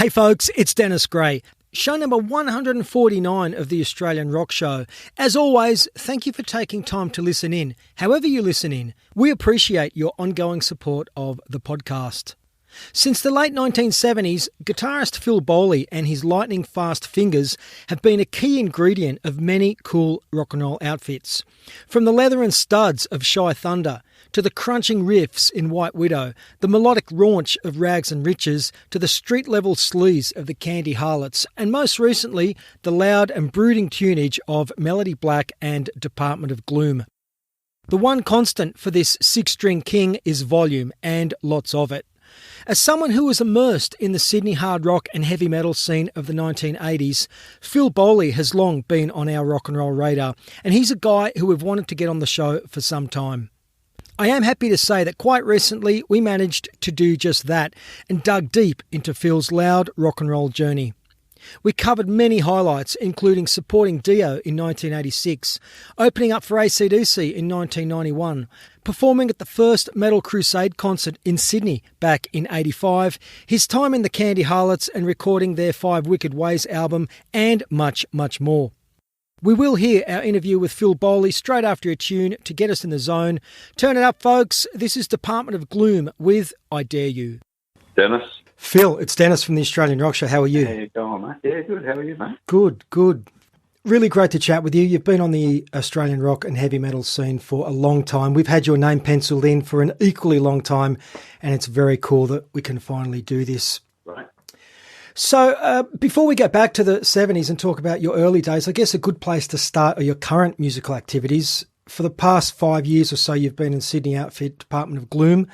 Hey folks, it's Dennis Gray. Show number 149 of the Australian Rock Show. As always, thank you for taking time to listen in. However you listen in, we appreciate your ongoing support of the podcast. Since the late 1970s, guitarist Phil Bowley and his lightning-fast fingers have been a key ingredient of many cool rock and roll outfits. From the leather and studs of Shy Thunder, to the crunching riffs in White Widow, the melodic raunch of Rags and Riches, to the street-level sleaze of the Candy Harlots, and most recently, the loud and brooding tunage of Melody Black and Dept of Gloom. The one constant for this six-string king is volume, and lots of it. As someone who was immersed in the Sydney hard rock and heavy metal scene of the 1980s, Phil Bowley has long been on our rock and roll radar, and he's a guy who we've wanted to get on the show for some time. I am happy to say that quite recently we managed to do just that and dug deep into Phil's loud rock and roll journey. We covered many highlights, including supporting Dio in 1986, opening up for AC/DC in 1991, performing at the first Metal Crusade concert in Sydney back in 85, his time in the Candy Harlots and recording their Five Wicked Ways album, and much, much more. We will hear our interview with Phil Bowley straight after a tune to get us in the zone. Turn it up, folks. This is Dept of Gloom with I Dare You. Dennis. Phil, it's Dennis from the Australian Rock Show. How are you? How you going, mate? Yeah, good. How are you, mate? Good, good. Really great to chat with you. You've been on the Australian rock and heavy metal scene for a long time. We've had your name penciled in for an equally long time, and it's very cool that we can finally do this. Right. So before we get back to the 70s and talk about your early days, I guess a good place to start are your current musical activities. For the past 5 years or so, you've been in Sydney outfit Dept of Gloom.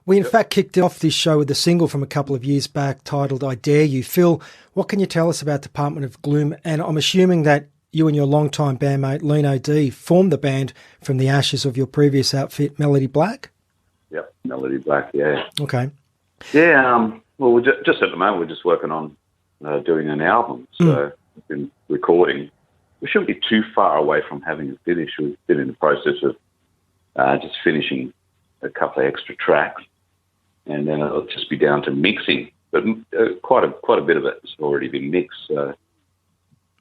We, in fact, kicked off this show with a single from a couple of years back titled I Dare You. Phil, what can you tell us about Dept of Gloom? And I'm assuming that you and your longtime bandmate, Lino D, formed the band from the ashes of your previous outfit, Melody Black? Yep, Melody Black, yeah. Okay. Yeah, well, we're just at the moment, we're just working on doing an album. So we've been recording. We shouldn't be too far away from having it finished. We've been in the process of just finishing a couple of extra tracks. And then it'll just be down to mixing. But quite a bit of it has already been mixed. So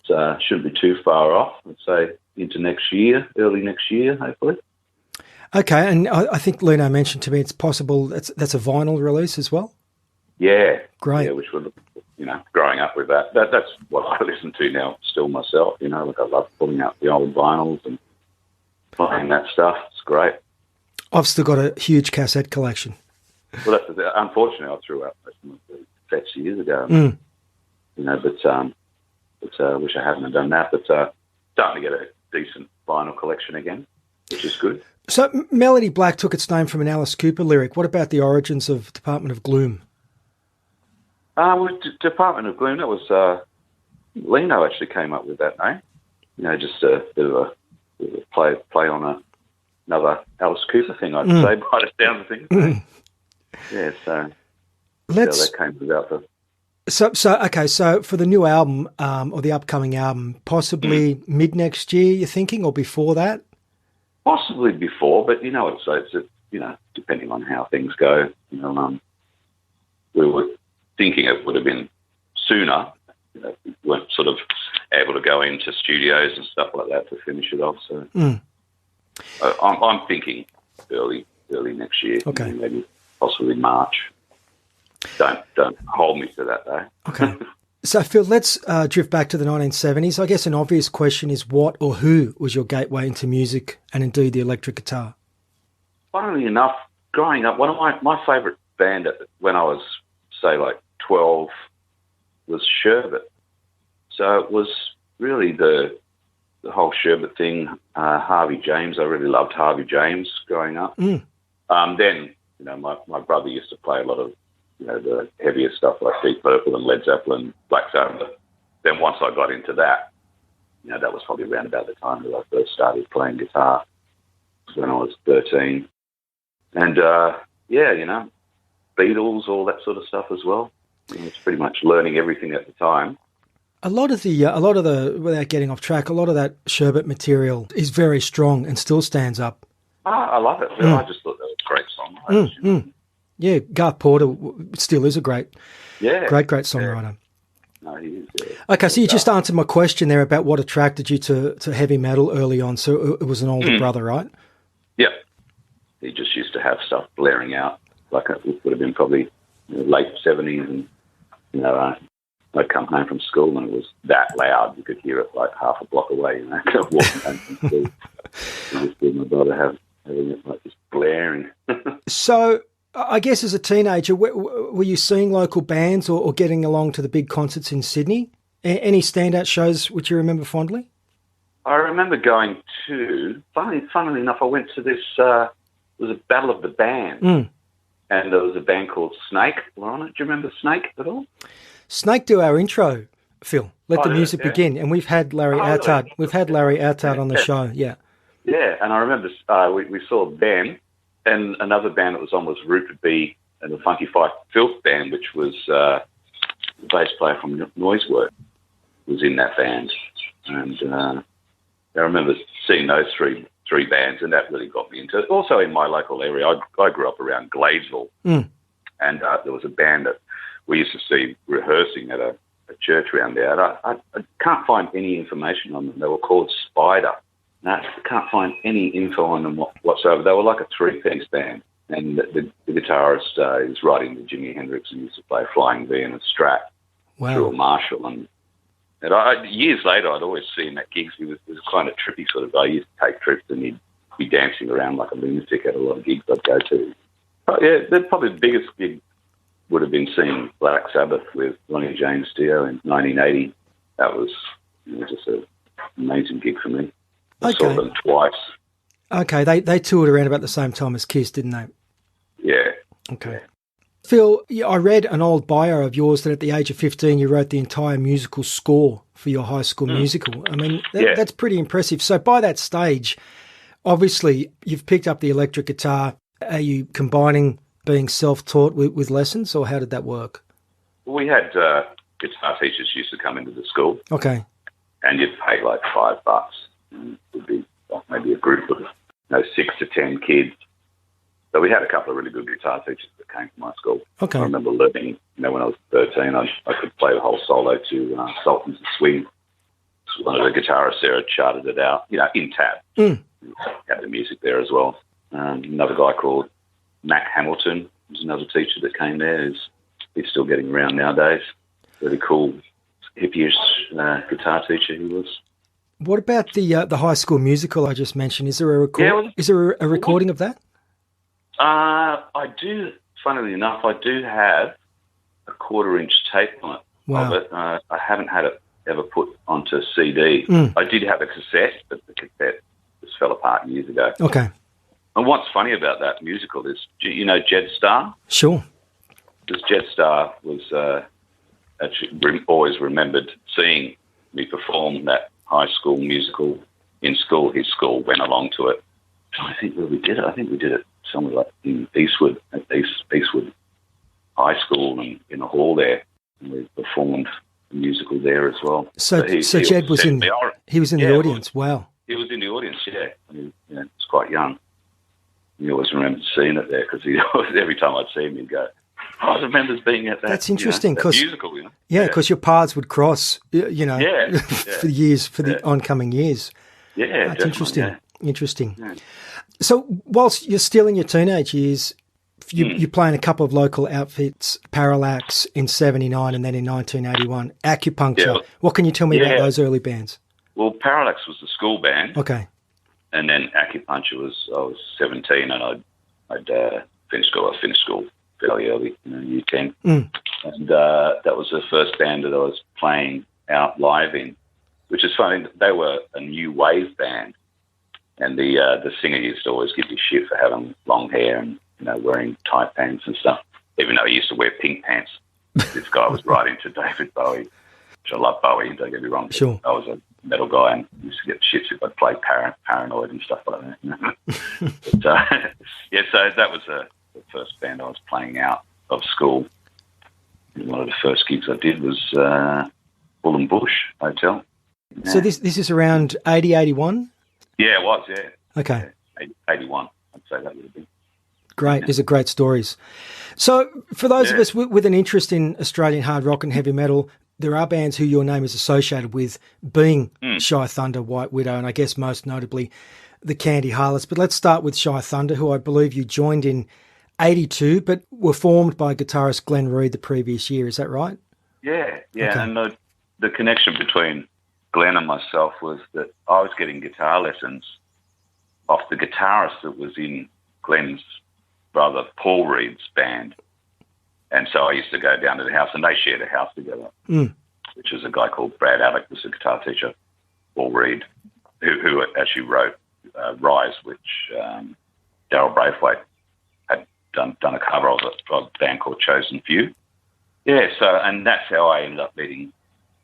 it shouldn't be too far off. I'd say into next year, early next year, hopefully. Okay, and I think Lino mentioned to me it's possible that's a vinyl release as well? Yeah. Great. Yeah, which was, growing up with that. That's what I listen to now still myself, Like I love pulling out the old vinyls and playing that stuff. It's great. I've still got a huge cassette collection. Well, unfortunately, I threw out most of my cassettes years ago. But wish I hadn't done that. But starting to get a decent vinyl collection again, which is good. So Melody Black took its name from an Alice Cooper lyric. What about the origins of Dept of Gloom? With Dept of Gloom, that was Lino actually came up with that name. Just a bit of a play on another Alice Cooper thing, I'd say, by the sound of things. Yeah, so that came about. So for the new album or the upcoming album, possibly mid next year, you're thinking, or before that? Possibly before, but it's depending on how things go. We were thinking it would have been sooner. We weren't sort of able to go into studios and stuff like that to finish it off. So I'm thinking early next year. Okay, maybe possibly March. Don't hold me to that, though. Okay. So, Phil, let's drift back to the 1970s. I guess an obvious question is what or who was your gateway into music and indeed the electric guitar? Funnily enough, growing up, one of my favourite band when I was, say, like 12 was Sherbet. So it was really the whole Sherbet thing, Harvey James. I really loved Harvey James growing up. Then, my brother used to play a lot of the heavier stuff like Deep Purple and Led Zeppelin, Black Sabbath. Then once I got into that, that was probably around about the time that I first started playing guitar, when I was 13. And, Beatles, all that sort of stuff as well. It's pretty much learning everything at the time. A lot of the, without getting off track, a lot of that Sherbet material is very strong and still stands up. I love it. I just thought that was a great song. Yeah, Garth Porter still is a great songwriter. No, he is. Yeah. Okay, so you just answered my question there about what attracted you to heavy metal early on. So it was an older brother, right? Yeah. He just used to have stuff blaring out, like it would have been probably late 70s, and I'd come home from school and it was that loud. You could hear it like half a block away, walking home from school. I just did my brother having it like just blaring. So I guess as a teenager, were you seeing local bands or getting along to the big concerts in Sydney? Any standout shows which you remember fondly? I remember going to, funnily enough, I went to this, it was a Battle of the Bands, and there was a band called Snake were on it. Do you remember Snake at all? Snake do our intro, Phil. Let the music begin. And we've had Larry Attard. We've had Larry Attard on the show, yeah. Yeah, and I remember we saw them, and another band that was on was Rupert B. and the Funky Five Filth band, which was the bass player from Noisework was in that band. And I remember seeing those three bands, and that really got me into it. Also in my local area, I grew up around Gladesville, and there was a band that we used to see rehearsing at a church around there. I can't find any information on them. They were called Spider. I can't find any info on them whatsoever. They were like a three-piece band, and the guitarist is writing to Jimi Hendrix and used to play Flying V and a Strat through a Marshall. And years later, I'd always see him at gigs. He was kind of trippy sort of guy. He used to take trips and he'd be dancing around like a lunatic at a lot of gigs I'd go to. But yeah, probably the biggest gig would have been seeing Black Sabbath with Ronnie James Dio in 1980. That was just an amazing gig for me. I saw them twice. Okay, they toured around about the same time as Kiss, didn't they? Yeah. Okay. Yeah. Phil, I read an old bio of yours that at the age of 15 you wrote the entire musical score for your high school musical. I mean, that's pretty impressive. So by that stage, obviously you've picked up the electric guitar. Are you combining being self-taught with lessons, or how did that work? We had guitar teachers used to come into the school. Okay. And you'd pay like $5. And it would be maybe a group of 6 to 10 kids. So we had a couple of really good guitar teachers that came to my school. Okay. I remember learning, when I was 13, I could play the whole solo to Sultans of Swing. One of the guitarists there had charted it out, in tab. Had the music there as well. Another guy called Mac Hamilton was another teacher that came there. He's still getting around nowadays. Really cool, hippie-ish guitar teacher he was. What about the high school musical I just mentioned? Is there a recording of that? I do. Funnily enough, I do have a 1/4-inch tape on it of it. I haven't had it ever put onto CD. I did have a cassette, but the cassette just fell apart years ago. Okay. And what's funny about that musical is, Jed Starr? Sure. Because Jed Starr was actually always remembered seeing me perform that high school musical in school. His school went along to it. I think where we did it. I think we did it somewhere like in Eastwood, at Eastwood High School, and in a hall there. And we performed the musical there as well. So Jed was in. He was in the audience. Wow. He was in the audience. Yeah. He was quite young. He always remembered seeing it there because every time I'd see him, he'd go, I remember being at that. That's interesting because musical. Yeah, because your paths would cross. For the oncoming years. Yeah, that's interesting. Yeah. Interesting. Yeah. So whilst you're still in your teenage years, you're playing a couple of local outfits, Parallax in 79 and then in 1981, Acupuncture. Yeah. What can you tell me about those early bands? Well, Parallax was the school band. Okay. And then Acupuncture I was 17 and I'd finished school. I finished school fairly early, year 10. And that was the first band that I was playing out live in, which is funny. They were a new wave band. And the singer used to always give you shit for having long hair and, wearing tight pants and stuff, even though he used to wear pink pants. This guy was right into David Bowie, which I love Bowie, don't get me wrong. Sure. I was a metal guy and used to get shit if I'd play Paranoid and stuff like that. But, so that was the first band I was playing out of school. And one of the first gigs I did was Bull and Bush Hotel. Yeah. So this is around 80, 81? Yeah, it was, yeah. Okay. Yeah, 81, I'd say that would have been. great. These are great stories. So for those of us with an interest in Australian hard rock and heavy metal, there are bands who your name is associated with, being Shy Thunder, White Widow, and I guess most notably the Candy Harlots. But let's start with Shy Thunder, who I believe you joined in 82, but were formed by guitarist Glenn Reid the previous year. Is that right? Yeah. Okay. And the connection between Glenn and myself was that I was getting guitar lessons off the guitarist that was in Glenn's brother Paul Reid's band. And so I used to go down to the house, and they shared a house together, which was a guy called Brad Alec, was a guitar teacher, Paul Reid, who actually wrote Rise, which Darryl Braithwaite had done a cover of a band called Chosen Few. Yeah, and that's how I ended up meeting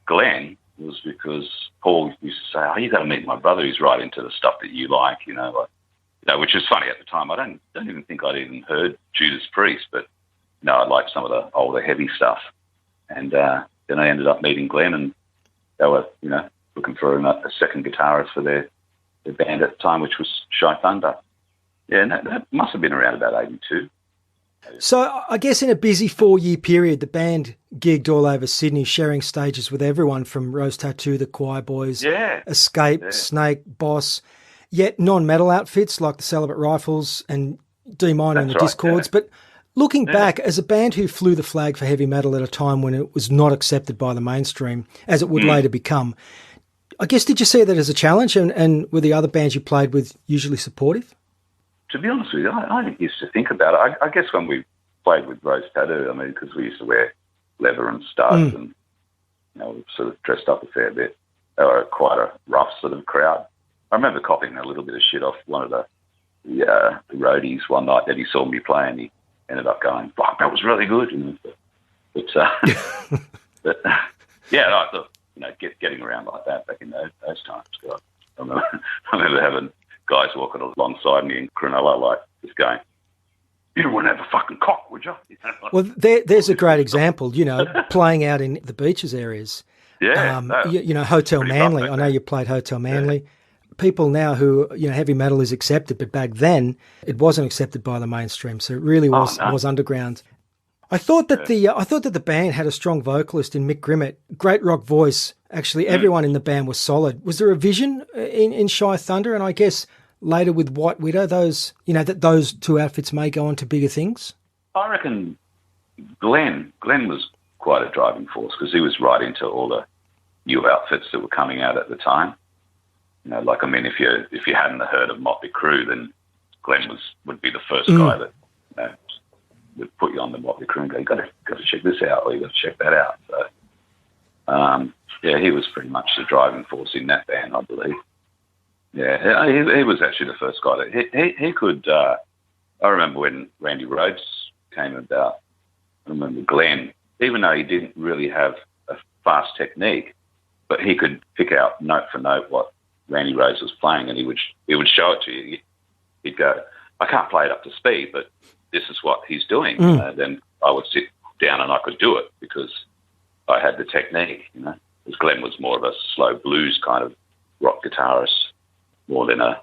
Glenn, was because Paul used to say, "Oh, you got to meet my brother. He's right into the stuff that you like, which is funny at the time. I don't even think I'd even heard Judas Priest, but I liked some of the older heavy stuff. And then I ended up meeting Glenn, and they were, looking for a second guitarist for their band at the time, which was Shy Thunder. Yeah, and that must have been around about 82. So I guess in a busy 4-year period, the band gigged all over Sydney, sharing stages with everyone from Rose Tattoo, the Choir Boys, Escape, Snake, Boss, yet non-metal outfits like the Celibate Rifles and D Minor and the Discords. Yeah. But looking back, as a band who flew the flag for heavy metal at a time when it was not accepted by the mainstream, as it would later become, I guess, did you see that as a challenge, and were the other bands you played with usually supportive? To be honest with you, I used to think about it. I guess when we played with Rose Tattoo, because we used to wear leather and studs and, we sort of dressed up a fair bit. They were quite a rough sort of crowd. I remember copying a little bit of shit off one of the roadies one night that he saw me play, and he ended up going, "Fuck, that was really good." But I thought, getting around like that back in those times. God, I remember having guys walking alongside me in Cronulla, like, just going, "You wouldn't have a fucking cock, would you?" Well, there's a great example, playing out in the beaches areas. Yeah. Hotel Manly. I know you played Hotel Manly. Yeah. People now who, heavy metal is accepted, but back then it wasn't accepted by the mainstream. So it really was underground. I thought that the band had a strong vocalist in Mick Grimmett, great rock voice. Actually, everyone in the band was solid. Was there a vision in Shy Thunder? And I guess later with White Widow, that those two outfits may go on to bigger things? I reckon Glenn was quite a driving force, because he was right into all the new outfits that were coming out at the time. If you hadn't heard of Motley Crue, then Glenn would be the first guy that would put you on the Motley Crue and go, "You got to check this out, or you got to check that out." So, he was pretty much the driving force in that band, I believe. Yeah, he was actually the first guy that he could. I remember when Randy Rhoads came about. I remember Glenn, even though he didn't really have a fast technique, but he could pick out note for note what Randy Rhoads was playing, and he would show it to you. He'd go, "I can't play it up to speed, but this is what he's doing." Then I would sit down and I could do it because I had the technique, Because Glenn was more of a slow blues kind of rock guitarist, more than a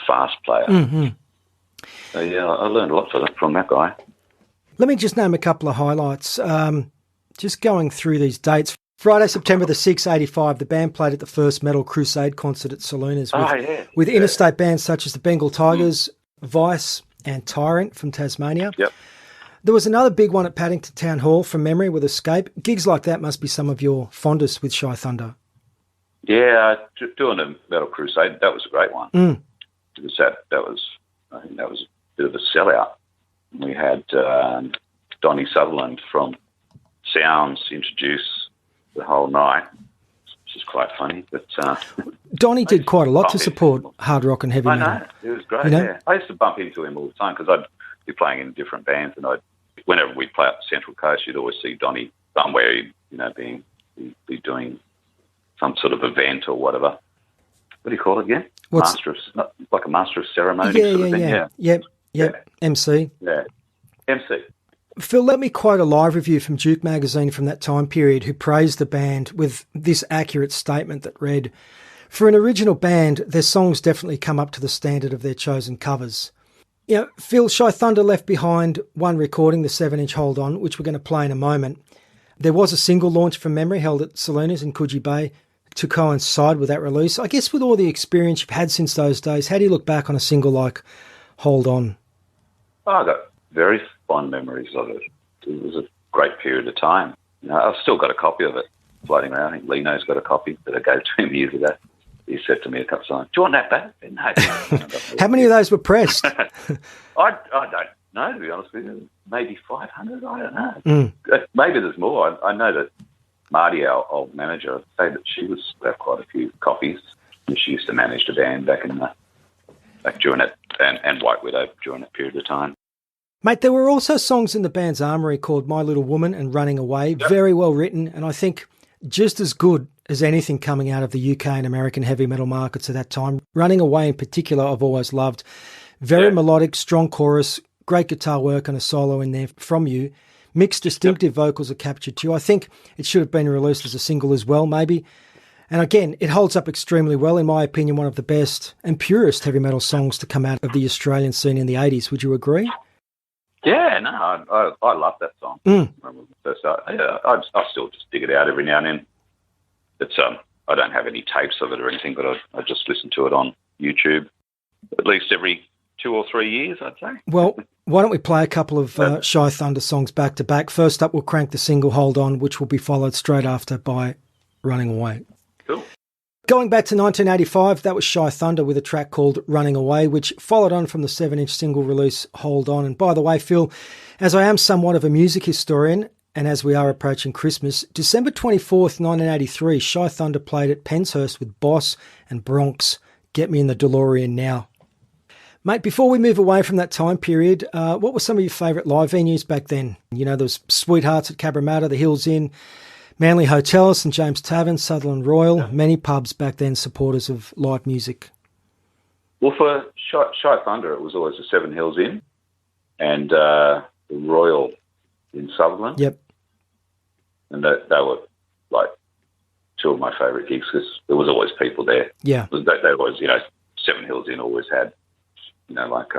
fast player. Mm-hmm. So I learned a lot from that guy. Let me just name a couple of highlights. Just going through these dates. Friday, September the 6th, 85, the band played at the first Metal Crusade concert at Salooners with interstate bands such as the Bengal Tigers, Vice, and Tyrant from Tasmania. Yep. There was another big one at Paddington Town Hall from memory with Escape. Gigs like that must be some of your fondest with Shy Thunder. Yeah, doing the Metal Crusade, that was a great one. Because I think that was a bit of a sellout. We had Donnie Sutherland from Sounds introduce the whole night, which is quite funny. But Donnie did quite a lot to support hard rock and heavy metal. I know, it was great. Yeah, I used to bump into him all the time because I'd be playing in different bands, and whenever we'd play up the Central Coast, you'd always see Donnie somewhere, be doing some sort of event or whatever. What do you call it again? Like a master of ceremony sort of thing. Yeah. MC. Yeah, MC. Phil, let me quote a live review from Duke magazine from that time period who praised the band with this accurate statement that read, "For an original band, their songs definitely come up to the standard of their chosen covers." You know, Phil, Shy Thunder left behind one recording, the 7-inch Hold On, which we're going to play in a moment. There was a single launch from memory held at Salinas in Coogee Bay to coincide with that release. I guess with all the experience you've had since those days, how do you look back on a single like Hold On? Oh, I got very fond memories of it. It was a great period of time. You know, I've still got a copy of it floating around. I think Lino's got a copy that I gave to him years ago. He said to me a couple of times, "Do you want that back?" No. How many of those were pressed? I don't know, to be honest with you. Maybe 500, I don't know. Maybe there's more. I know that Marty, our old manager, say that she was have quite a few copies. She used to manage the band back during it, and White Widow during that period of time. Mate, there were also songs in the band's armoury called My Little Woman and Running Away, very well written, and I think just as good as anything coming out of the UK and American heavy metal markets at that time. Running Away in particular, I've always loved. Very melodic, strong chorus, great guitar work and a solo in there from you. Mixed, distinctive vocals are captured too. I think it should have been released as a single as well, maybe. And again, it holds up extremely well. In my opinion, one of the best and purest heavy metal songs to come out of the Australian scene in the 80s. Would you agree? Yeah, no, I love that song. When we first started. I still just dig it out every now and then. It's I don't have any tapes of it or anything, but I just listen to it on YouTube at least every 2 or 3 years, I'd say. Well, why don't we play a couple of Shy Thunder songs back to back? First up, we'll crank the single Hold On, which will be followed straight after by Running Away. Cool. Going back to 1985, that was Shy Thunder with a track called Running Away, which followed on from the 7-inch single release Hold On. And by the way, Phil, as I am somewhat of a music historian, and as we are approaching Christmas, December 24th, 1983, Shy Thunder played at Penshurst with Boss and Bronx, Get Me in the DeLorean Now. Mate, before we move away from that time period, what were some of your favourite live venues back then? You know, there was Sweethearts at Cabramatta, the Hills Inn, Manly Hotel, St James Tavern, Sutherland Royal, many pubs back then supporters of live music. Well, for Shy Thunder, it was always the Seven Hills Inn and the Royal in Sutherland. Yep. And they were like two of my favourite gigs because there was always people there. Yeah. They always, you know, Seven Hills Inn always had, you know, like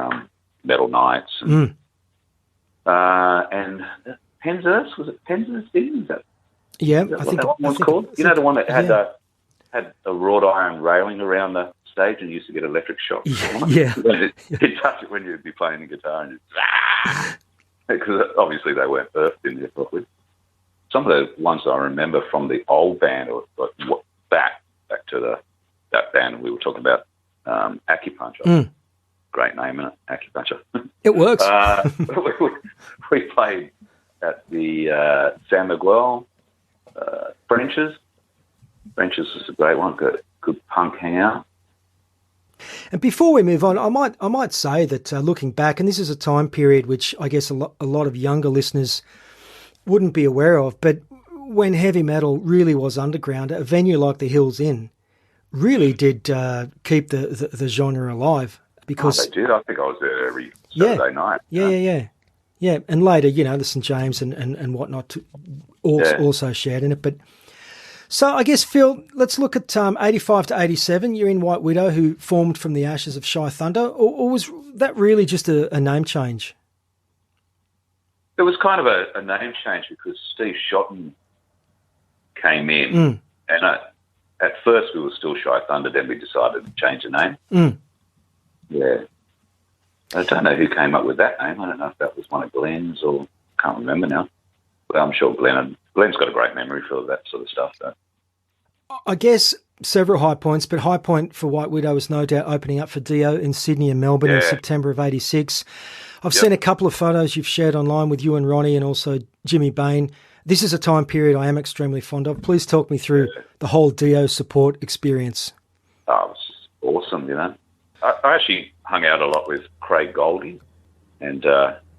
metal nights. And Penshurst, was it Penshurst Inn? Is that I think that one was called? You know, the one that had a wrought iron railing around the stage and used to get electric shocks. Yeah. You'd touch it when you'd be playing the guitar and because obviously they weren't earthed in there properly. Some of the ones I remember from the old band, or like back to that band we were talking about, Acupuncture. Great name, isn't it? Acupuncture. It works. We played at the San Miguel, French's. French's is a great one. Good punk hangout. And before we move on, I might say that looking back, and this is a time period which I guess a lot of younger listeners wouldn't be aware of, but when heavy metal really was underground, a venue like the Hills Inn really did keep the genre alive. Because they did. I think I was there every Saturday night. Yeah. And later, you know, the St James and whatnot also shared in it. But so I guess, Phil, let's look at 85 to 87. You're in White Widow, who formed from the ashes of Shy Thunder, or was that really just a name change? It was kind of a name change because Steve Shotton came in, and at first we were still Shy Thunder. Then we decided to change the name. Yeah, I don't know who came up with that name. I don't know if that was one of Glenn's or can't remember now. But I'm sure Glenn's got a great memory for that sort of stuff. So. I guess several high points, but high point for White Widow was no doubt opening up for Dio in Sydney and Melbourne in September of 86. I've seen a couple of photos you've shared online with you and Ronnie and also Jimmy Bain. This is a time period I am extremely fond of. Please talk me through the whole Dio support experience. Oh, it was just awesome, you know. I actually hung out a lot with Craig Goldie, and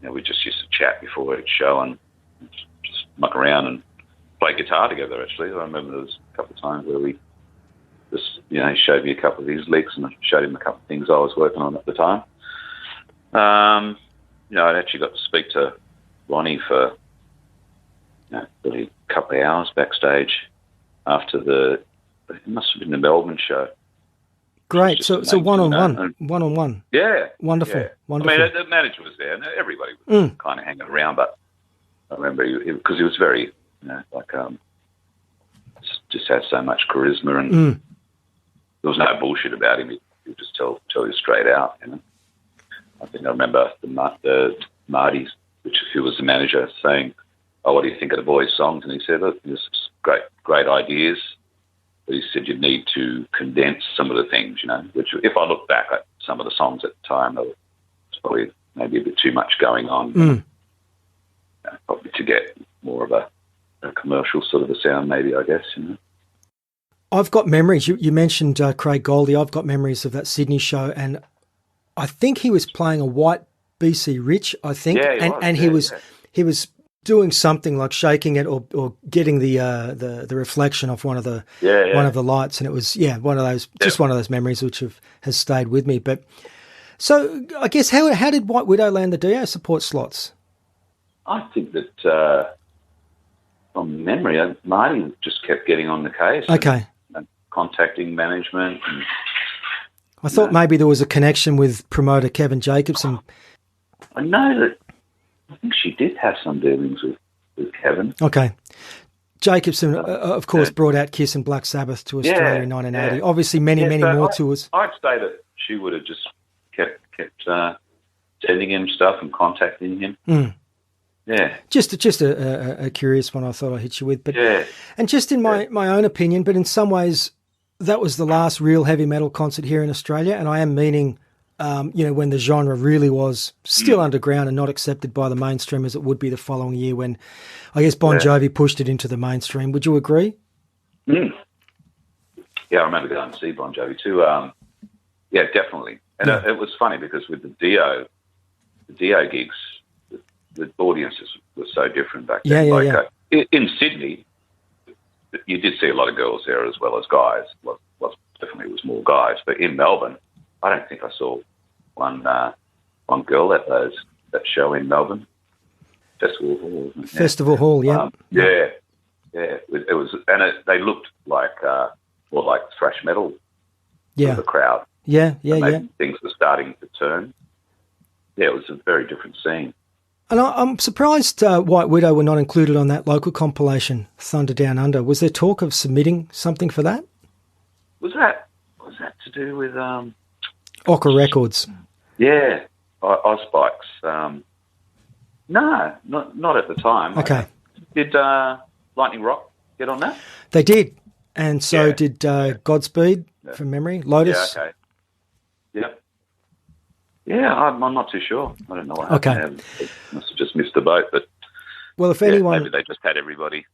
we just used to chat before each show and just muck around and play guitar together, actually. I remember there was a couple of times where we just, you know, he showed me a couple of his licks and I showed him a couple of things I was working on at the time. I actually got to speak to Ronnie for really a couple of hours backstage after it must have been the Melbourne show. Great. So one-on-one. Yeah. Wonderful. Yeah. Wonderful. I mean, the manager was there, and everybody was kind of hanging around. But I remember because he was very, just had so much charisma, and there was no bullshit about him. He would just tell you straight out. I think I remember the Marty, who was the manager, saying, "Oh, what do you think of the boys' songs?" And he said, "Look, there's great ideas." But he said you need to condense some of the things, which if I look back at some of the songs at the time, there was probably maybe a bit too much going on. Probably to get more of a commercial sort of a sound, maybe, I guess. I've got memories. You mentioned Craig Goldie. I've got memories of that Sydney show, and I think he was playing a white BC Rich, I think. Yeah, he was doing something like shaking it or getting the reflection off one of the lights, and it was one of those memories which has stayed with me. But so I guess how did White Widow land the DO support slots? I think that from memory, Marty just kept getting on the case. Okay. And contacting management. And, I thought maybe there was a connection with promoter Kevin Jacobson. I know that. I think she did have some dealings with Kevin. Okay. Jacobson, of course, brought out Kiss and Black Sabbath to Australia in 1980. Yeah. Obviously, many more tours. I'd say that she would have just kept sending him stuff and contacting him. Yeah. Just a curious one I thought I'd hit you with. But and just in my own opinion, but in some ways, that was the last real heavy metal concert here in Australia, and I am meaning... when the genre really was still underground and not accepted by the mainstream as it would be the following year when, I guess, Bon Jovi pushed it into the mainstream. Would you agree? Yeah, I remember going to see Bon Jovi too. Yeah, definitely. And it was funny because with the Dio gigs, the audiences were so different back then. In Sydney, you did see a lot of girls there as well as guys. Well, definitely was more guys. But in Melbourne, I don't think I saw one girl at that show in Melbourne, Festival Hall. Festival Hall, yeah. It was, and they looked like more like thrash metal. For the crowd. Yeah. Things were starting to turn. Yeah, it was a very different scene. And I'm surprised White Widow were not included on that local compilation, Thunder Down Under. Was there talk of submitting something for that? Was that to do with Ocker Records? Yeah, Ozspikes. No, not at the time. Okay. Did Lightning Rock get on that? They did, and so did Godspeed, from memory. Lotus. Yeah, okay. Yep. Yeah, I'm not too sure. I don't know what happened. Okay. Must have just missed the boat, but... Well, if anyone... Maybe they just had everybody.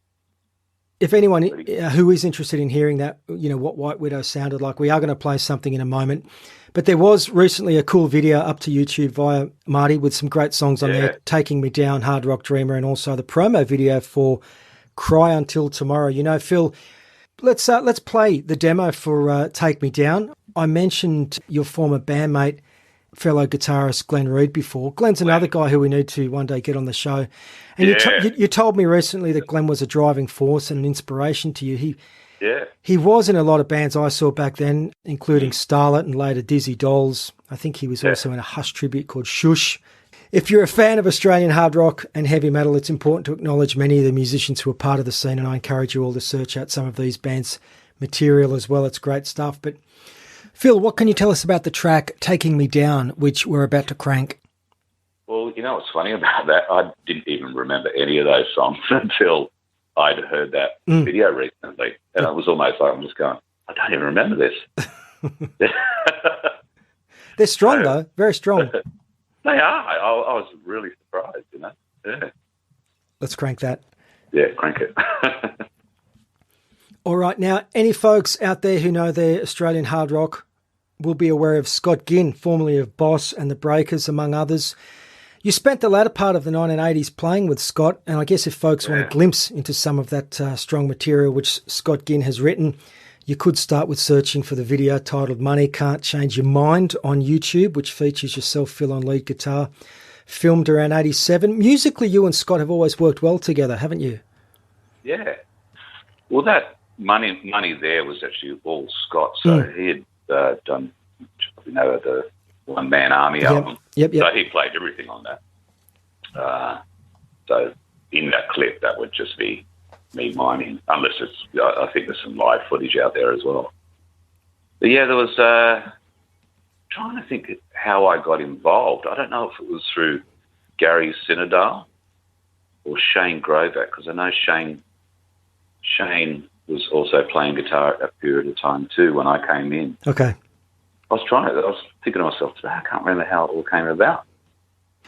If anyone who is interested in hearing that, what White Widow sounded like, we are going to play something in a moment. But there was recently a cool video up to YouTube via Marty with some great songs on there, Taking Me Down, Hard Rock Dreamer, and also the promo video for Cry Until Tomorrow. Phil, let's play the demo for Take Me Down. I mentioned your former bandmate, fellow guitarist Glenn Reid before. Glenn's another guy who we need to one day get on the show. And you told me recently that Glenn was a driving force and an inspiration to you. He was in a lot of bands I saw back then, including Starlet and later Dizzy Dolls. I think he was also in a Hush tribute called Shush. If you're a fan of Australian hard rock and heavy metal, it's important to acknowledge many of the musicians who are part of the scene, and I encourage you all to search out some of these bands' material as well. It's great stuff. But Phil, what can you tell us about the track Taking Me Down, which we're about to crank? Well, what's funny about that? I didn't even remember any of those songs until I'd heard that video recently. And it was almost like I'm just going, I don't even remember this. They're strong, though. Very strong. They are. I was really surprised, Yeah. Let's crank that. Yeah, crank it. All right. Now, any folks out there who know their Australian hard rock will be aware of Scott Ginn, formerly of Boss and the Breakers, among others. You spent the latter part of the 1980s playing with Scott, and I guess if folks want a glimpse into some of that strong material which Scott Ginn has written, you could start with searching for the video titled Money Can't Change Your Mind on YouTube, which features yourself, Phil, on lead guitar, filmed around 87. Musically, you and Scott have always worked well together, haven't you? Yeah. Well, that money there was actually all Scott, so he had done, the One Man Army album. Yep. So he played everything on that. So in that clip, that would just be me miming, unless I think there's some live footage out there as well. But yeah, there was, trying to think how I got involved. I don't know if it was through Gary Sinadal or Shane Grovac, because I know Shane was also playing guitar at that period of time too when I came in. Okay. I was thinking to myself, I can't remember how it all came about.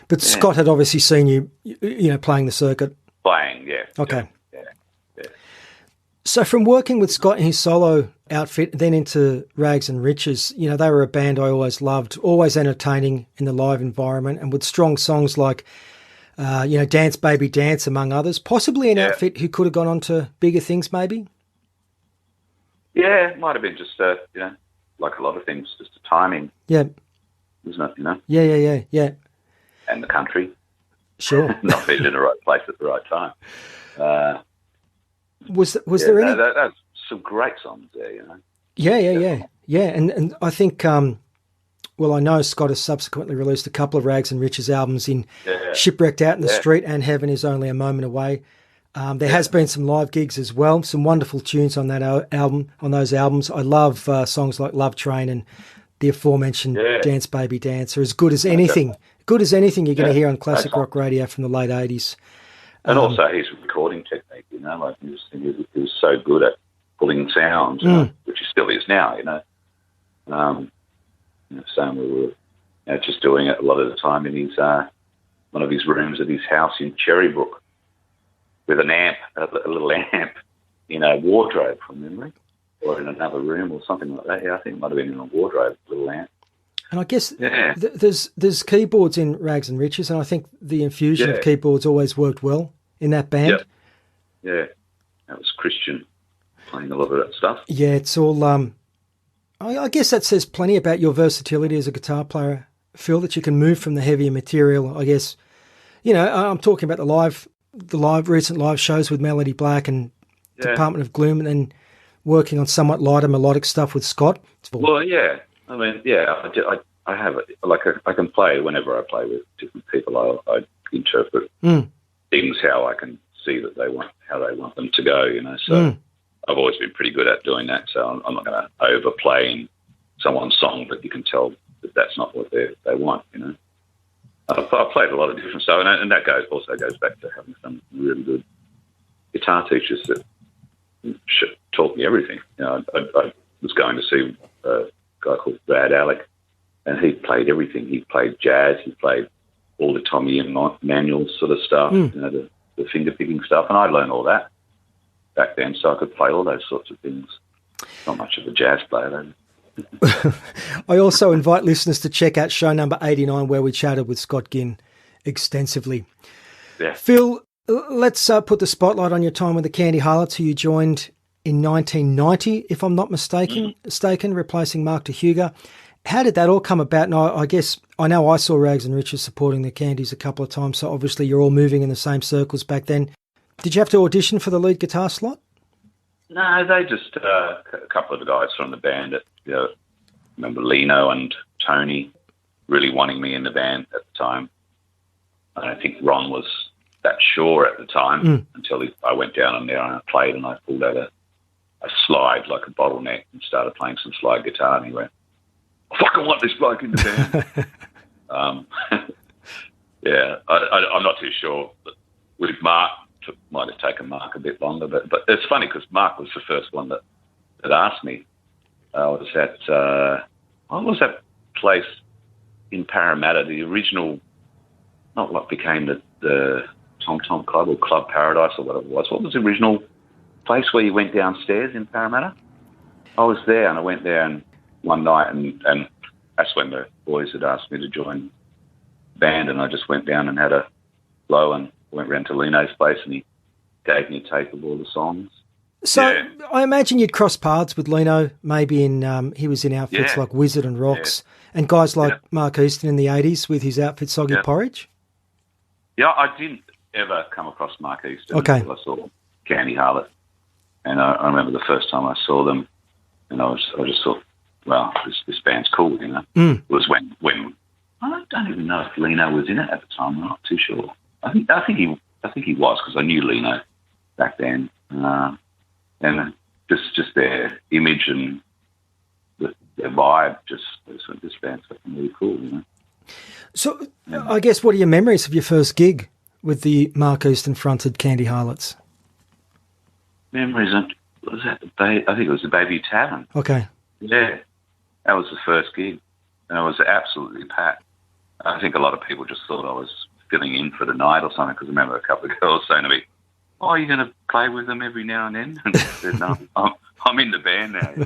But Scott had obviously seen you playing the circuit. Playing, yeah. Okay. Yeah. So from working with Scott in his solo outfit, then into Rags and Riches, they were a band I always loved, always entertaining in the live environment, and with strong songs like, Dance Baby Dance, among others. Possibly an outfit who could have gone on to bigger things, maybe? Yeah, it might have been just, like a lot of things, just the timing. Yeah. Isn't it, Yeah. And the country. Sure. Not being in the right place at the right time. Was there any... That's some great songs there, Yeah. And I think, I know Scott has subsequently released a couple of Rags and Riches albums in Shipwrecked Out in the Street and Heaven is Only a Moment Away. There has been some live gigs as well, some wonderful tunes on that album, on those albums. I love songs like Love Train and the aforementioned Dance Baby Dance are as good as anything. Good as anything you're going to hear on classic rock radio from the late 80s. And also his recording technique, he was so good at pulling sounds, which he still is now, Saying we were just doing it a lot of the time in his one of his rooms at his house in Cherrybrook with an amp, a little amp in a wardrobe from memory, or in another room or something like that. Yeah, I think it might have been in a wardrobe, a little amp. And I guess there's keyboards in Rags and Riches, and I think the infusion of keyboards always worked well in that band. Yeah, that was Christian playing a lot of that stuff. Yeah, it's all... I guess that says plenty about your versatility as a guitar player, Phil, that you can move from the heavier material, I guess. I'm talking about the recent live shows with Melody Black and Department of Gloom, and then working on somewhat lighter melodic stuff with Scott. Well, yeah. I mean, I have it. Like, I can play whenever I play with different people. I interpret things how I can see that how they want them to go, So I've always been pretty good at doing that. So I'm not going to overplay in someone's song, but you can tell that that's not what they want, I've played a lot of different stuff, and that also goes back to having some really good guitar teachers that taught me everything. I was going to see a guy called Brad Alec, and he played everything. He played jazz, he played all the Tommy and Manuel sort of stuff, the finger picking stuff, and I learned all that back then, so I could play all those sorts of things. Not much of a jazz player, though. I also invite listeners to check out show number 89, where we chatted with Scott Ginn extensively. Yeah. Phil, let's put the spotlight on your time with the Candy Harlots, who you joined in 1990, if I'm not mistaken, replacing Mark DeHuga. How did that all come about? And I guess I know I saw Rags and Riches supporting the Candies a couple of times, so obviously you're all moving in the same circles back then. Did you have to audition for the lead guitar slot? No, they just a couple of the guys from the band. Remember Lino and Tony really wanting me in the band at the time. I don't think Ron was that sure at the time until I went down on there and I played, and I pulled out a slide like a bottleneck and started playing some slide guitar, and he went, "I fucking want this bloke in the band." I'm not too sure. But with Mark, might have taken Mark a bit longer, but it's funny because Mark was the first one that asked me. I was at what was that place in Parramatta? The original, not what became the Tom Tom Club or Club Paradise or whatever it was. What was the original place where you went downstairs in Parramatta? I was there, and I went there and one night, and that's when the boys had asked me to join the band, and I just went down and had a blow and went round to Lino's place, and he gave me a tape of all the songs. So I imagine you'd cross paths with Lino, maybe he was in outfits like Wizard and Rocks, and guys like Mark Easton in the 80s with his outfit Soggy Porridge. Yeah, I didn't ever come across Mark Easton until I saw Candy Harlots. And I remember the first time I saw them, and I just thought, well, this band's cool, you know. Mm. It was when I don't even know if Lino was in it at the time. I'm not too sure. I think he was, because I knew Lino back then, and just their image and their vibe. This band's fucking really cool, you know. So, I guess, what are your memories of your first gig with the Mark Easton fronted Candy Harlots? Memories of, was that I think it was the Baby Tavern. Okay. Yeah, that was the first gig, and it was absolutely packed. I think a lot of people just thought I was filling in for the night or something, because I remember a couple of girls saying to me, "Oh, are you going to play with them every now and then?" And I said, "No, I'm in the band now." You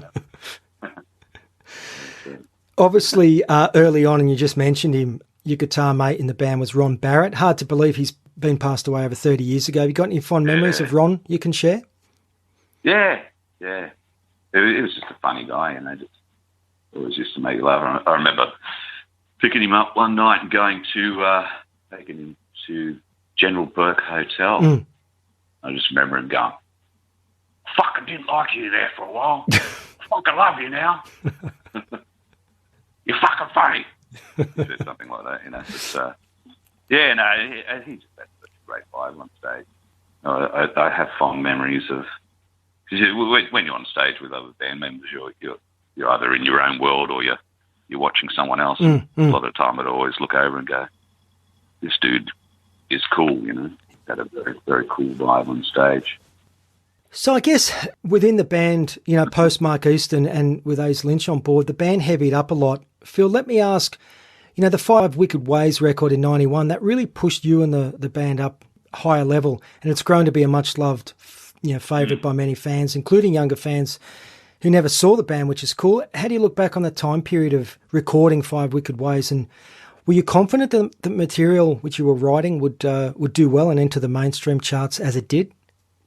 know? Obviously, early on, and you just mentioned him, your guitar mate in the band was Ron Barrett. Hard to believe he's been passed away over 30 years ago. Have you got any fond memories of Ron you can share? Yeah. He was just a funny guy, and I just always used to make you laugh. I remember picking him up one night and taking him to General Burke Hotel. Mm. I just remember him going, "Fucking didn't like you there for a while. Fucking love you now. You're fucking funny." Said something like that, you know. But, he's such a great vibe on stage. I have fond memories of, because when you're on stage with other band members, you're either in your own world or you're watching someone else. A lot of the time, I'd always look over and go, "This dude is cool," you know. Got a very, very cool vibe on stage. So I guess within the band, you know, post Mark Easton and with Ace Lynch on board, the band heavied up a lot. Phil, let me ask, you know, the 5 Wicked Ways record in 91, that really pushed you and the band up higher level, and it's grown to be a much loved, you know, favourite by many fans, including younger fans who never saw the band, which is cool. How do you look back on that time period of recording 5 Wicked Ways, and were you confident that the material which you were writing would do well and enter the mainstream charts as it did?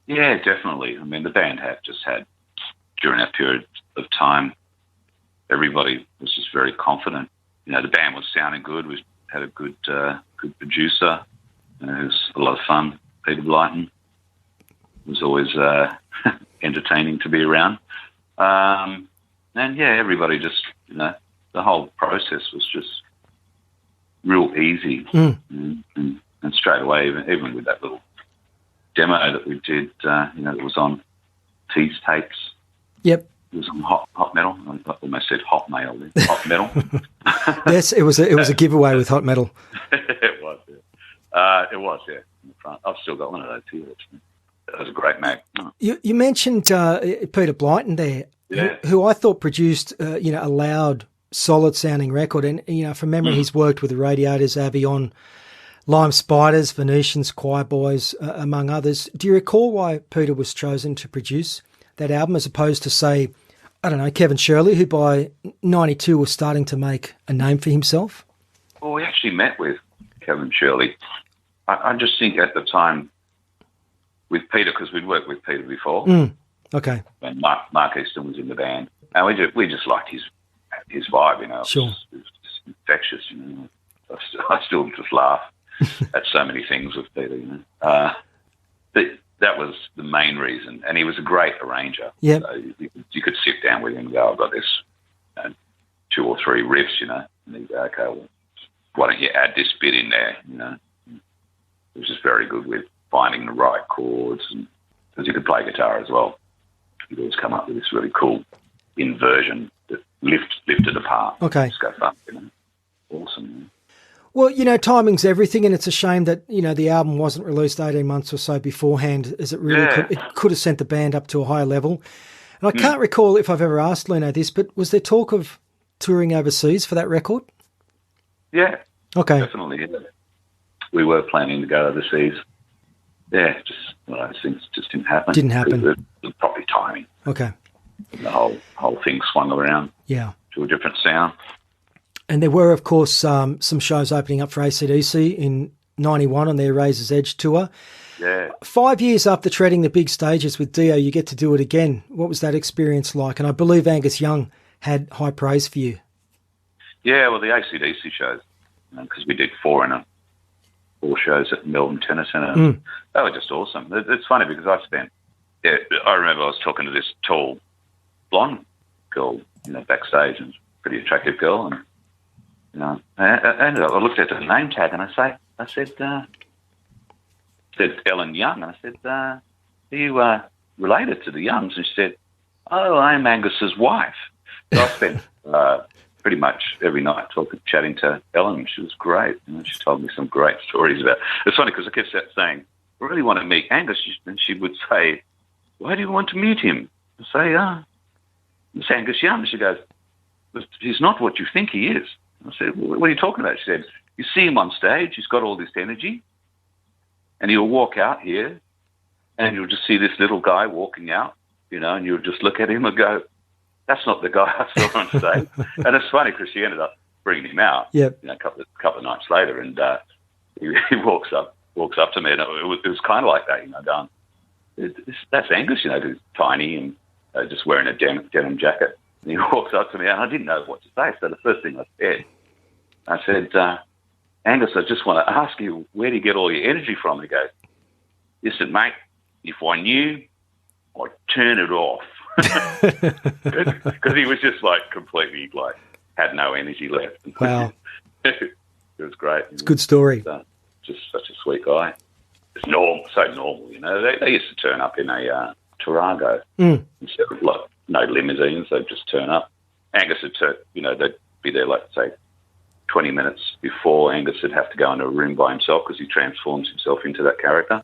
Yeah, definitely. I mean, the band had during that period of time, everybody was just very confident. You know, the band was sounding good. We had a good producer. It was a lot of fun. Peter Blyton was always entertaining to be around. And yeah, everybody just, you know, the whole process was just real easy. And straight away, even with that little demo that we did, you know, it was on Tease tapes. Yep. It was on hot metal. I almost said hot mail. Hot metal. Yes, it was a giveaway with hot metal. It was, yeah. It was, yeah. In the front. I've still got one of those here. That was a great mag. You mentioned Peter Blyton there, yeah. who I thought produced, you know, a loud, solid-sounding record. And, you know, from memory, he's worked with the Radiators, Avion, Lime Spiders, Venetians, Choir Boys, among others. Do you recall why Peter was chosen to produce that album as opposed to, say, I don't know, Kevin Shirley, who by 92 was starting to make a name for himself? Well, we actually met with Kevin Shirley. I just think at the time with Peter, because we'd worked with Peter before. Okay. When Mark Easton was in the band. And we just liked his vibe, you know. Sure. It was just infectious, you know. I still just laugh at so many things with Peter, you know. But that was the main reason. And he was a great arranger. Yeah. So you could sit down with him and go, "I've got this 2 or 3 riffs, you know." And he'd go, "Okay, well, why don't you add this bit in there?" You know. He was just very good with finding the right chords, and because he could play guitar as well. He'd always come up with this really cool inversion that lifted apart. Okay. Just go fun, you know. Awesome. Man. Well, you know, timing's everything, and it's a shame that, you know, the album wasn't released 18 months or so beforehand, as it really could have sent the band up to a higher level. And I can't recall if I've ever asked Lino this, but was there talk of touring overseas for that record? Yeah. Okay. Definitely. Yeah. We were planning to go overseas. Yeah, just one of those things just didn't happen. Didn't happen. It was probably timing. Okay. And the whole thing swung around. Yeah. To a different sound. And there were, of course, some shows opening up for AC/DC in 91 on their Razor's Edge tour. Yeah. 5 years after treading the big stages with Dio, you get to do it again. What was that experience like? And I believe Angus Young had high praise for you. Yeah, well, the AC/DC shows, because we did 4 shows at Melbourne Tennis Centre. They were just awesome. It's funny because I remember I was talking to this tall blonde girl, backstage, and pretty attractive girl, and I looked at the name tag and I said Ellen Young, and I said, are you related to the Youngs? And she said, oh, I'm Angus's wife. So I spent pretty much every night chatting to Ellen. She was great. She told me some great stories about it. It's funny because I kept saying, I really want to meet Angus, and she would say, why do you want to meet him? I say, it's Angus Young. She goes, but he's not what you think he is. I said, what are you talking about? She said, you see him on stage, he's got all this energy, and he'll walk out here, and you'll just see this little guy walking out, and you'll just look at him and go, that's not the guy I saw on stage. And it's funny because she ended up bringing him out, yep. A couple of nights later, and he walks up to me, and it was kind of like that, going, that's Angus, who's tiny and just wearing a denim jacket. And he walks up to me, and I didn't know what to say. So the first thing I said, Angus, I just want to ask you, where do you get all your energy from? And he goes, listen, mate, if I knew, I'd turn it off. Because he was just completely had no energy left. Wow. It was great. It's a good story. Just such a sweet guy. It's so normal, They used to turn up in a Tarago instead of no limousines. They'd just turn up. Angus would they'd be there, say, 20 minutes before. Angus would have to go into a room by himself because he transforms himself into that character.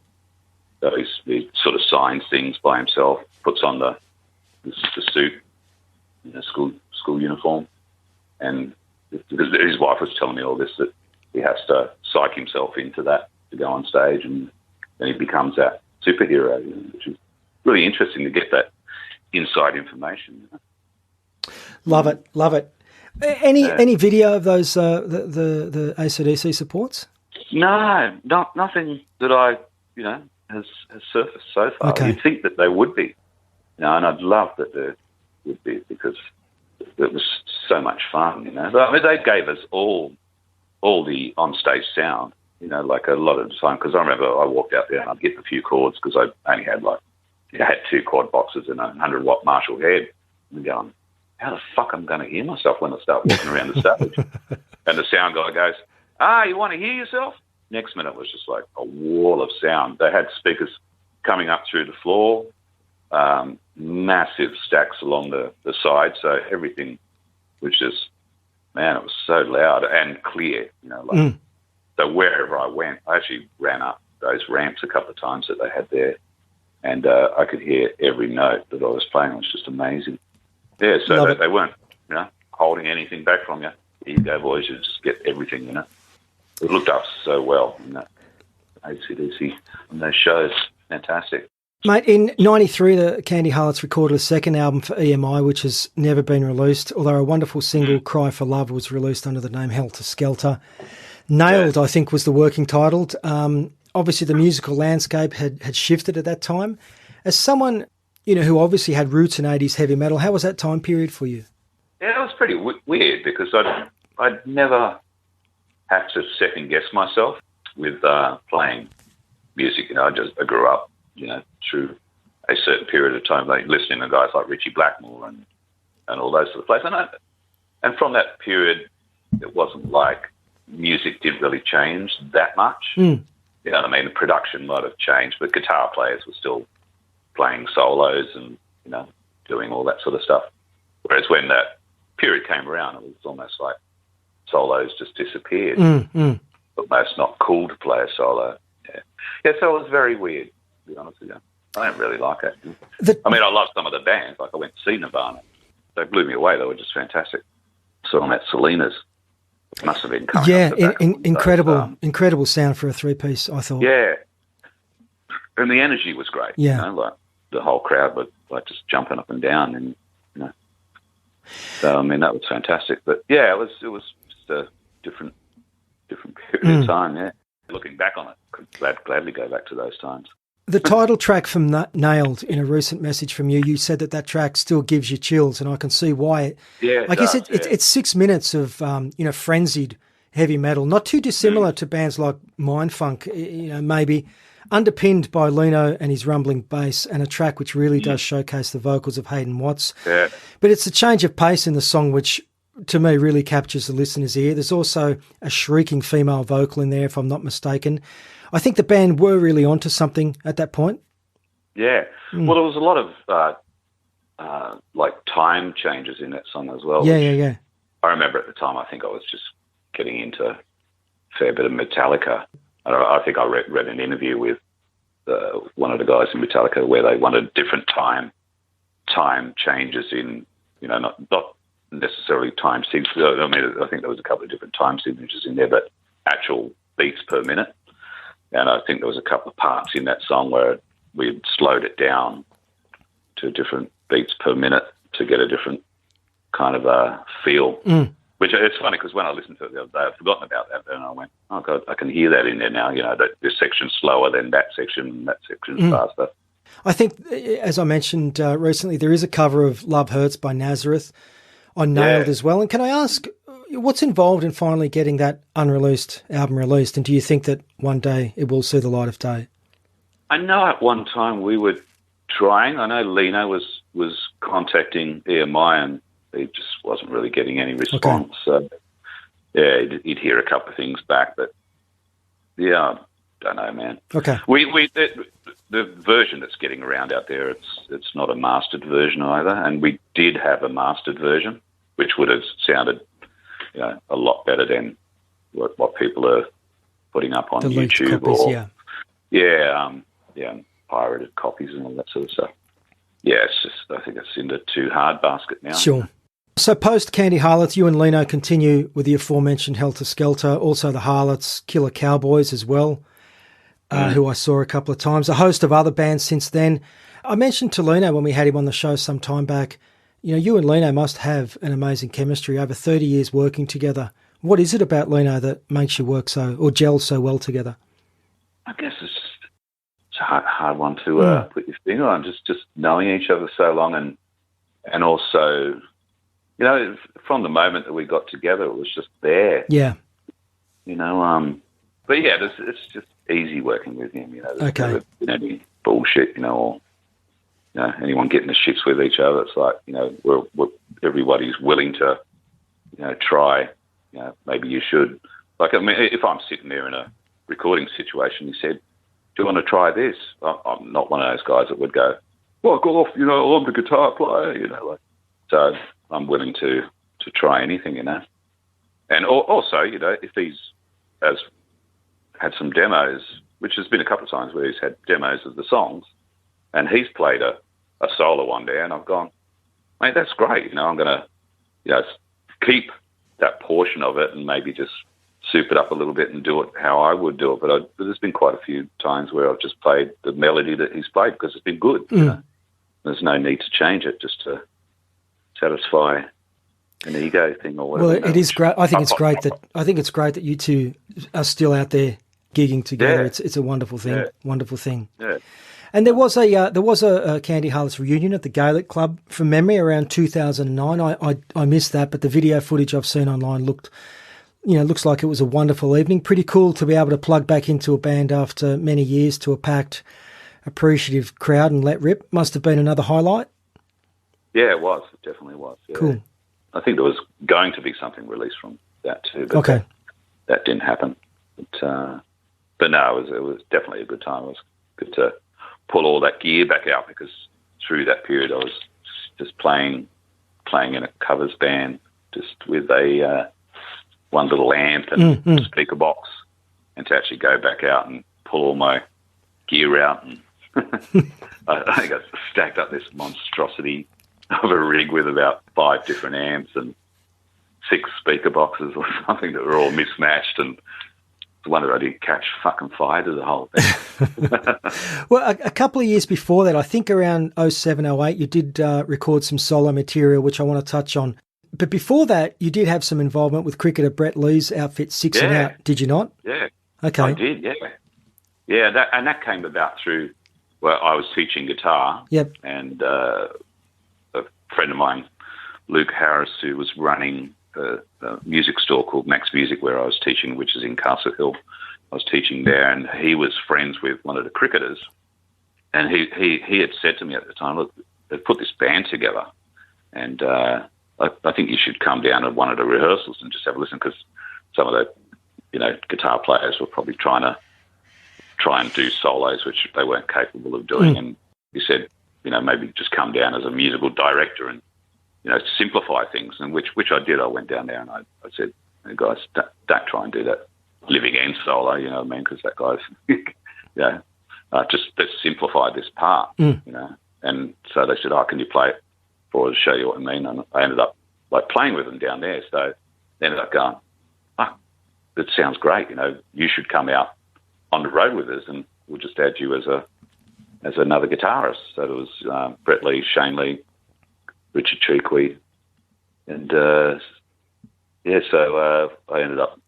So he sort of signs things by himself, puts on the suit, school uniform, and because his wife was telling me all this, that he has to psych himself into that to go on stage, and then he becomes that superhero, which is really interesting to get that inside information. Love it. Any video of those the AC/DC supports? No, nothing that I has surfaced so far. Okay. You'd think that they would be, and I'd love that there would be, because it was so much fun. They gave us all the on-stage sound. A lot of the time, because I remember I walked out there and I'd get a few chords because I only had had 2 quad boxes and a 100-watt Marshall head, and going, how the fuck I'm going to hear myself when I start walking around the stage? And the sound guy goes, you want to hear yourself? Next minute was just like a wall of sound. They had speakers coming up through the floor, massive stacks along the side, so everything was just, man, it was so loud and clear, So wherever I went, I actually ran up those ramps a couple of times that they had there, and I could hear every note that I was playing. It was just amazing. Yeah, so they weren't, holding anything back from you. Here you go, boys, you just get everything, It looked up so well in that AC/DC on those shows. Fantastic. Mate, in 93, the Candy Harlots recorded a second album for EMI, which has never been released, although a wonderful single, Cry for Love, was released under the name Helter Skelter. Nailed, I think, was the working title. Obviously, the musical landscape had shifted at that time. As someone, who obviously had roots in 80s heavy metal, how was that time period for you? Yeah, it was pretty weird because I'd never had to second-guess myself with playing music. I grew up, through a certain period of time, listening to guys like Richie Blackmore and all those sort of places. And from that period, it wasn't like music didn't really change that much. The production might have changed, but guitar players were still playing solos and, doing all that sort of stuff. Whereas when that period came around, it was almost like solos just disappeared. Almost not cool to play a solo. Yeah, so it was very weird, to be honest with you. I don't really like it. I love some of the bands. I went to see Nirvana. They blew me away. They were just fantastic. So I'm at Selena's. It must have been coming. Yeah, incredible sound for a 3-piece, I thought. Yeah. And the energy was great. Yeah. The whole crowd were just jumping up and down, and so that was fantastic. But yeah, it was just a different period of time. Yeah, looking back on it, could gladly go back to those times. The title track from Nailed, in a recent message from you, you said that track still gives you chills, and I can see why. I guess it's 6 minutes of frenzied heavy metal, not too dissimilar to bands like Mindfunk, maybe underpinned by Lino and his rumbling bass, and a track which really does showcase the vocals of Hayden Watts. Yeah. But it's a change of pace in the song which, to me, really captures the listener's ear. There's also a shrieking female vocal in there, if I'm not mistaken. I think the band were really onto something at that point. Yeah. Well, there was a lot of like time changes in that song as well. Yeah. I remember at the time, I think I was just getting into a fair bit of Metallica. I think I read an interview with one of the guys in Metallica where they wanted different time changes in, not necessarily time signatures. I mean, I think there was a couple of different time signatures in there, but actual beats per minute. And I think there was a couple of parts in that song where we slowed it down to different beats per minute to get a different kind of a feel. Which it's funny because when I listened to it the other day, I'd forgotten about that, and I went, "Oh God, I can hear that in there now." That this section's slower than that section, and that section's faster. I think, as I mentioned recently, there is a cover of "Love Hurts" by Nazareth on Nailed as well. And can I ask, what's involved in finally getting that unreleased album released? And do you think that one day it will see the light of day? I know at one time we were trying. I know Lino was contacting EMI, and he just wasn't really getting any response. Okay. So, yeah, he'd hear a couple of things back, but yeah, I don't know, man. Okay. The version that's getting around out there, it's not a mastered version either, and we did have a mastered version, which would have sounded, a lot better than what people are putting up on YouTube copies, pirated copies and all that sort of stuff. Yeah, it's just, I think it's in the too hard basket now. Sure. So post Candy Harlots, you and Lino continue with the aforementioned Helter Skelter, also the Harlots, Killer Cowboys as well, who I saw a couple of times, a host of other bands since then. I mentioned to Lino when we had him on the show some time back, you and Lino must have an amazing chemistry over 30 years working together. What is it about Lino that makes you work or gel so well together? I guess it's a hard one to put your finger on, just knowing each other so long and also, from the moment that we got together, it was just there. Yeah. But yeah, it's just easy working with him. There's okay. never been any bullshit, or anyone getting the shits with each other. It's like, we're everybody's willing to, try. Maybe you should. Like, I mean, if I'm sitting there in a recording situation, he said, "Do you want to try this?" I'm not one of those guys that would go, "Well, go off, I'm the guitar player," So I'm willing to try anything, And also, if he's had some demos, which has been a couple of times where he's had demos of the songs, and he's played a solo one there, and I've gone, "Mate, that's great. I'm going to, keep that portion of it and maybe just soup it up a little bit and do it how I would do it." But there's been quite a few times where I've just played the melody that he's played because it's been good. There's no need to change it just to satisfy an ego thing or whatever. Well, it is great. I think it's great that you two are still out there gigging together. Yeah. It's a wonderful thing. Yeah. Wonderful thing. Yeah. And there was a Candy Harlots reunion at the Gaelic Club from memory around 2009. I missed that, but the video footage I've seen online looks like it was a wonderful evening. Pretty cool to be able to plug back into a band after many years to a packed, appreciative crowd and let rip. Must have been another highlight. Yeah, it was. It definitely was. Yeah. Cool. I think there was going to be something released from that too, but okay. that didn't happen. But no, it was definitely a good time. It was good to pull all that gear back out because through that period I was just playing in a covers band, just with a one little amp and speaker box, and to actually go back out and pull all my gear out. And I think I stacked up this monstrosity of a rig with about 5 different amps and 6 speaker boxes or something that were all mismatched, and I wonder I didn't catch fucking fire to the whole thing. Well, a couple of years before that, I think around 07, 08, you did record some solo material, which I want to touch on. But before that, you did have some involvement with cricketer Brett Lee's outfit, Six and Out, did you not? Yeah. Okay. I did, yeah. Yeah, that came about through, I was teaching guitar. Yep. And a friend of mine, Luke Harris, who was running a music store called Max Music, where I was teaching, which is in Castle Hill. I was teaching there, and he was friends with one of the cricketers, and he had said to me at the time, look, they've put this band together, and I think you should come down to one of the rehearsals and just have a listen, because some of the, guitar players were probably trying and do solos, which they weren't capable of doing. And he said, maybe just come down as a musical director and, simplify things, and which I did. I went down there and I said, hey guys, don't try and do that living end solo, you know what I mean? Because that guy's, just let's simplify this part, And so they said, can you play it for us to show you what I mean? And I ended up playing with them down there. So they ended up going, that sounds great. You should come out on the road with us, and we'll just add you as another guitarist. So there was Brett Lee, Shane Lee, Richard Cheekwee, and so I ended up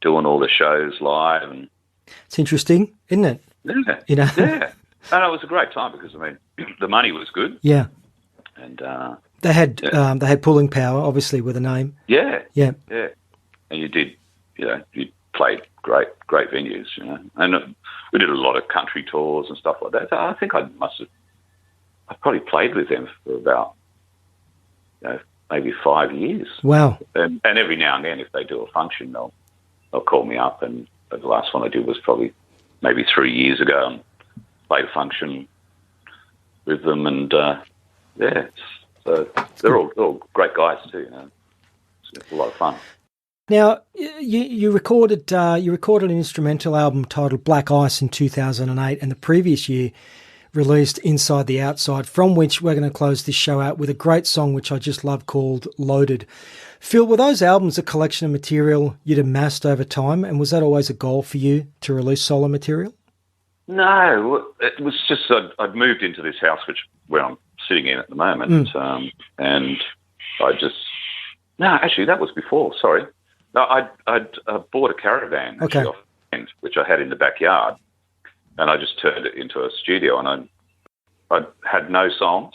doing all the shows live. And it's interesting, isn't it? Yeah, yeah. And it was a great time because the money was good. Yeah, and they had pulling power, obviously, with a name. Yeah, yeah, yeah. And you did, you played great venues, and we did a lot of country tours and stuff like that. So I think I probably played with them for about, maybe 5 years. Wow. And every now and then, if they do a function, they'll call me up. And the last one I did was probably maybe 3 years ago, and played a function with them. And so they're all great guys too. It's a lot of fun. Now, you recorded an instrumental album titled Black Ice in 2008, and the previous year released Inside the Outside, from which we're going to close this show out with a great song which I just love called Loaded. Phil, were those albums a collection of material you'd amassed over time, and was that always a goal for you to release solo material? No, it was just I'd moved into this house where I'm sitting in at the moment, and I just... No, actually, that was before, sorry. No, I'd bought a caravan, which I had in the backyard, and I just turned it into a studio, and I had no songs.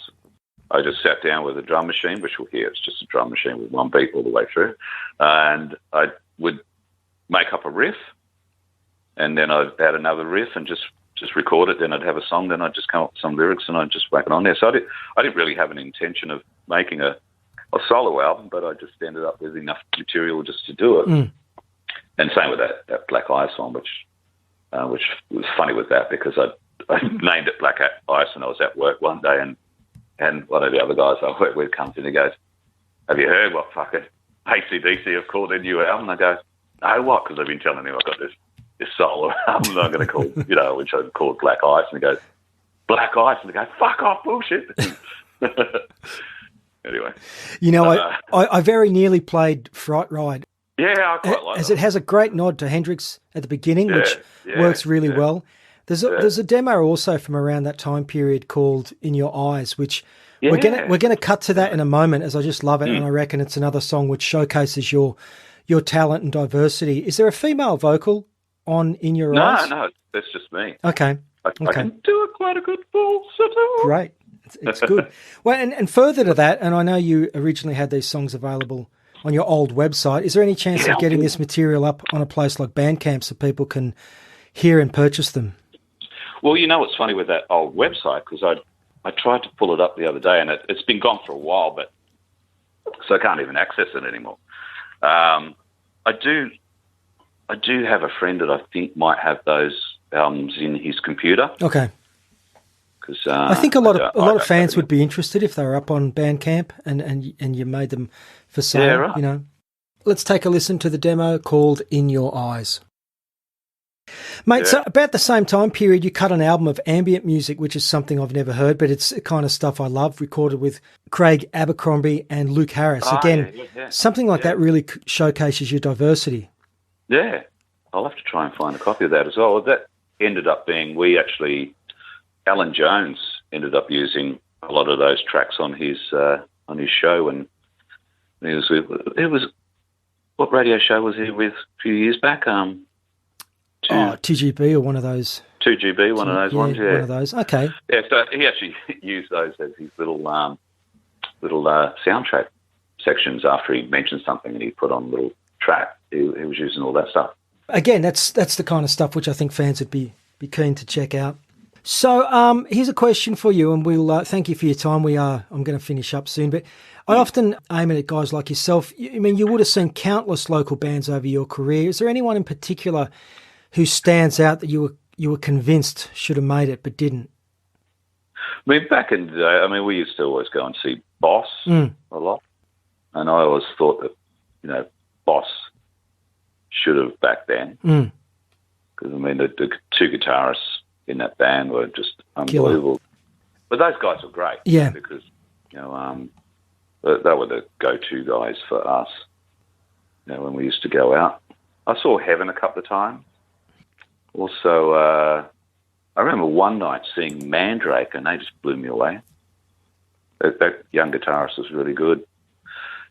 I just sat down with a drum machine, which you'll hear, it's just a drum machine with one beat all the way through, and I would make up a riff, and then I'd add another riff and just record it, then I'd have a song, then I'd just come up with some lyrics and I'd just whack it on there. So I didn't really have an intention of making a solo album, but I just ended up with enough material just to do it. And same with that Black Ice song, which was funny with that because I named it Black Ice, and I was at work one day and one of the other guys I work with comes in and goes, have you heard what fucking AC/DC have called their new album? And I go, no, what? Because I've been telling him I've got this solo album that I'm going to call, which I called Black Ice, and he goes, Black Ice, and I go, fuck off, bullshit. Anyway. I very nearly played Fright Ride. Yeah, I quite like as it has a great nod to Hendrix at the beginning, which works really well. There's a demo also from around that time period called In Your Eyes, which we're gonna cut to that in a moment, as I just love it, and I reckon it's another song which showcases your talent and diversity. Is there a female vocal on In Your Eyes? No, that's just me. Okay. I can do quite a good falsetto. Great. It's good. Well, and further to that, and I know you originally had these songs available on your old website. Is there any chance of getting this material up on a place like Bandcamp so people can hear and purchase them? Well, what's funny with that old website, because I tried to pull it up the other day, and it's been gone for a while, but so I can't even access it anymore. I do have a friend that I think might have those albums in his computer. Okay. I think a lot of fans would be interested if they were up on Bandcamp and you made them for sale. Yeah, right. Let's take a listen to the demo called In Your Eyes. Mate, so about the same time period, you cut an album of ambient music, which is something I've never heard, but it's the kind of stuff I love, recorded with Craig Abercrombie and Luke Harris. Something like that really showcases your diversity. Yeah, I'll have to try and find a copy of that as well. That ended up being, Alan Jones ended up using a lot of those tracks on his show, and he was with. What radio show was he with a few years back? 2GB or one of those. 2GB, one of those ones. Yeah, one of those. Okay. Yeah, so he actually used those as his little soundtrack sections. After he mentioned something, and he put on a little track. He was using all that stuff. Again, that's the kind of stuff which I think fans would be keen to check out. So here's a question for you, and we'll thank you for your time. I'm going to finish up soon, but I often aim it at guys like yourself. I mean, you would have seen countless local bands over your career. Is there anyone in particular who stands out that you were convinced should have made it but didn't? I mean, back in the day, we used to always go and see Boss a lot, and I always thought that, Boss should have back then, because the two guitarists in that band were just unbelievable. Killer. But those guys were great, because they were the go-to guys for us. When we used to go out, I saw Heaven a couple of times. Also, I remember one night seeing Mandrake, and they just blew me away. That young guitarist was really good.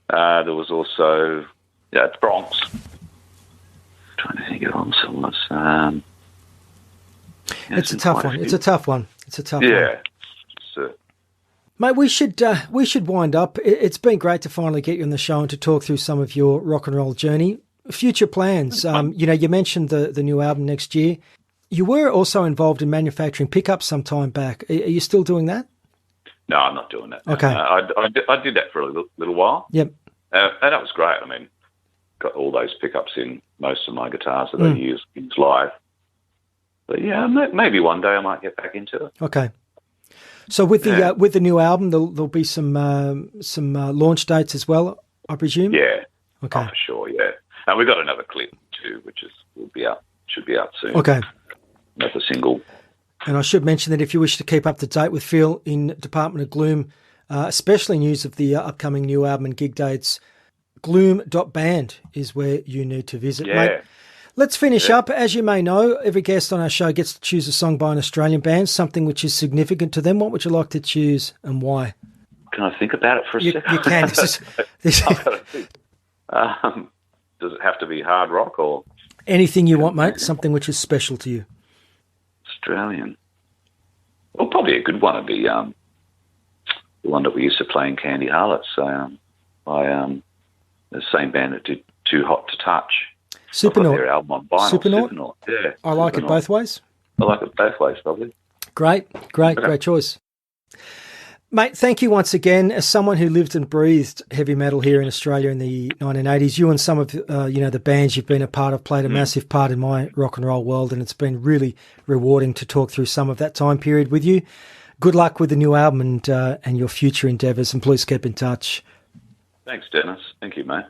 There was also Bronx. Trying to think of who else it was. It's a tough one. It's a tough one. Yeah. Mate, we should wind up. It's been great to finally get you on the show and to talk through some of your rock and roll journey. Future plans. You mentioned the new album next year. You were also involved in manufacturing pickups some time back. Are you still doing that? No, I'm not doing that. Okay. I did that for a little while. Yep. And that was great. Got all those pickups in most of my guitars that I use live. But maybe one day I might get back into it. Okay. So with the new album, there'll be some launch dates as well, I presume. Yeah. Okay. Oh, for sure. Yeah. And we've got another clip too, which should be out soon. Okay. Another single. And I should mention that if you wish to keep up to date with Phil in Department of Gloom, especially news of the upcoming new album and gig dates, gloom.band is where you need to visit. Yeah. Mate, let's finish up. As you may know, every guest on our show gets to choose a song by an Australian band, something which is significant to them. What would you like to choose and why? Can I think about it for a second? You can. Does it have to be hard rock or anything you want, mate? Something which is special to you. Australian. Well, probably a good one would be the one that we used to play in Candy Harlots. The same band that did Too Hot to Touch. Supernaut. Their album on vinyl. Supernaut. Yeah. I like it both ways. I like it both ways, probably. Great choice. Mate, thank you once again. As someone who lived and breathed heavy metal here in Australia in the 1980s, you and some of the bands you've been a part of played a massive part in my rock and roll world, and it's been really rewarding to talk through some of that time period with you. Good luck with the new album and your future endeavours, and please keep in touch. Thanks, Dennis. Thank you, mate.